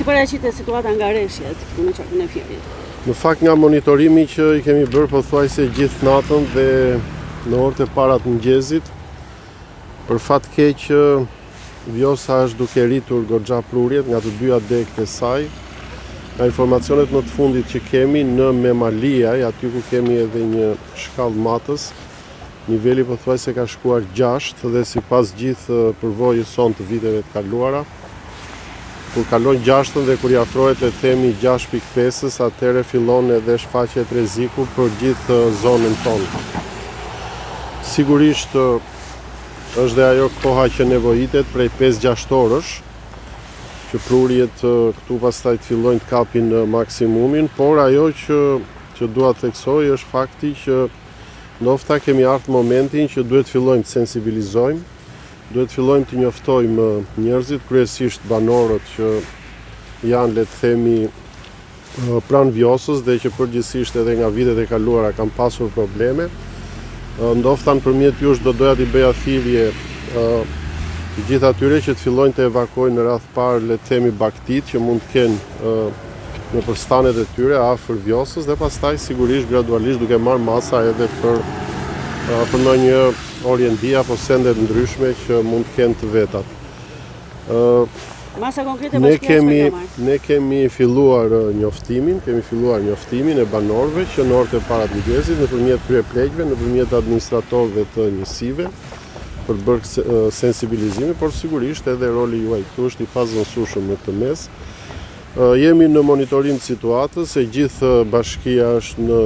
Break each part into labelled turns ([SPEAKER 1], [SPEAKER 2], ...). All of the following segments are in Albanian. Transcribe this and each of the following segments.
[SPEAKER 1] si paraqitet situata nga rreshjet këtu në qarkun e Fierit?
[SPEAKER 2] Në fakt nga monitorimi që i kemi bërë pothuajse gjithë natën dhe në orët e para të mëngjesit, për fat keq vjosa është duke rritur goxha prurjet nga të dyja degët e saj. Nga informacionet më të fundit që kemi në Memaliaj, aty ku kemi edhe një shkallë matës, niveli pothuajse ka shkuar 6 dhe sipas gjithë përvojës son të viteve të kaluara, kur kalon 6 dhe kur i afrohet le themi 6.5-s, atëherë fillon edhe shfaqjet rreziku për gjithë zonën tonë. Sigurisht është dhe ajo koha që nevojitet prej 5-6 orësh, që prurjet këtu pastaj të fillojnë të kapin maksimumin, por ajo që dua të theksoj është fakti që ndoshta kemi ardhur momentin që duhet të fillojmë të sensibilizojmë, duhet të fillojmë të njoftojmë njerëzit, kryesisht banorët që janë le të themi pranë vjosës dhe që përgjithsisht edhe nga vitet e kaluara kanë pasur probleme. Ndoshta nëpërmjet jush do doja t'i bëja thirrje të gjithë atyre që të fillojnë të evakojnë në radh parë le të themi baktit që mund të kenë në përstanet e tyre afër vjosës dhe pastaj sigurisht gradualisht duke marrë masa edhe për ndonjë oriendi apo sende të ndryshme që mund të kenë të vetat.
[SPEAKER 1] Masa konkrete bashkia
[SPEAKER 2] ne kemi filluar njoftimin e banorëve që në orët e para të mëngjesit nëpërmjet kryepleqve, nëpërmjet administratorëve të njësive për bërë sensibilizimi, por sigurisht edhe roli juaj këtu është i pazëvendësueshëm në këtë mes. Jemi në monitorim të situatës, e gjithë bashkia është në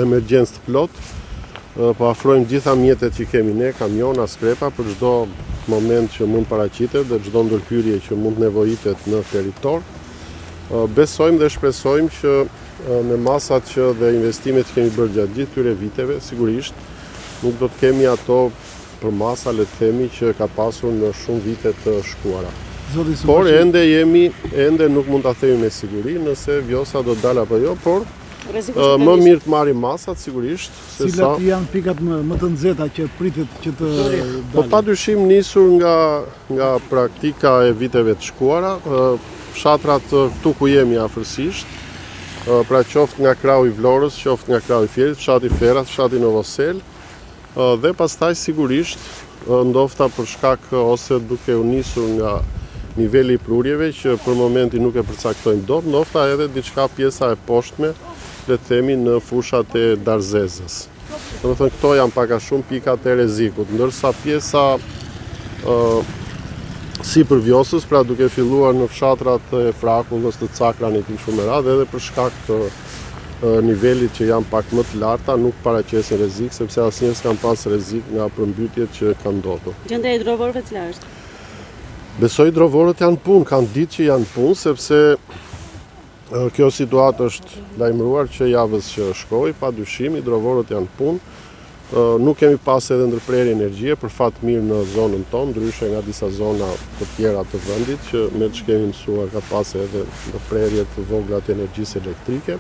[SPEAKER 2] emergjencë të plot. Po afrojmë gjitha mjetet që kemi ne, kamiona, skrepa, për çdo moment që mund paraqitet dhe çdo ndërhyrje që mund nevojitet në territor. Besojmë dhe shpresojmë që me masat që dhe investimet që kemi bërë gjatë gjithë këtyre viteve, sigurisht nuk do të kemi ato për masa le të themi që ka pasur në shumë vite të shkuara. Por ende nuk mund ta themi me siguri nëse vjosa do të dalë apo jo, por më mirë të marrim masat sigurisht.
[SPEAKER 3] Cilat janë pikat më të nxehta që pritet që të dalin?
[SPEAKER 2] Po padyshim nisur nga praktika e viteve të shkuara, fshatrat këtu ku jemi afërsisht, pra qoftë nga krau i Vlorës, qoftë nga krau i Fierit, fshati Ferrat, fshati Novosel, dhe pastaj sigurisht ndofta për shkak ose duke u nisur nga niveli i prurjeve që për momentin nuk e përcaktojmë dot, ndofta edhe diçka pjesa e poshtme, le të themi në fushat e Darzezës. Domethënë këto janë pak a shumë pikat e rrezikut, ndërsa pjesa sipër vjosës, pra duke filluar në fshatrat e Frakullës, të Cakranit kështu me radhë, edhe për shkak të nivelit që janë pak më të larta nuk paraqesin rrezik, sepse asnjëherë s'kan pas rrezik nga përmbytjet që kanë ndodhur.
[SPEAKER 1] Gjendja e hidrovorëve cila është?
[SPEAKER 2] Besoj hidrovorët janë punë, kanë ditë që janë punë, sepse kjo situatë është lajmëruar që javës që shkoi, padyshim hidrovorët janë punë. Nuk kemi pas edhe ndërprerje energjie për fat mirë në zonën tonë, ndryshe nga disa zona të tjera të vendit që me që kemi mësuar ka pas edhe ndërprerje të vogla të energjisë elektrike.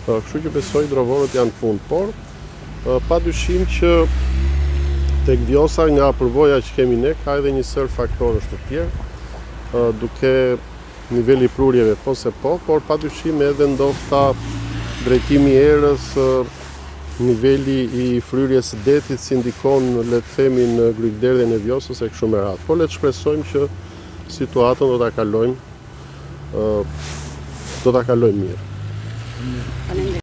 [SPEAKER 2] Kështu që besoj hidrovorët janë punë, por padyshim që tek vjosa nga përvoja që kemi ne ka edhe një sër faktorësh të tjerë, duke niveli i prurjeve po se po, por padyshim edhe ndoshta drejtimi i erës, niveli i fryrjes së detit si ndikon le të themi në grykderdhjen e vjosës e kështu me radhë. Por le të shpresojmë që situatën do ta kalojmë mirë.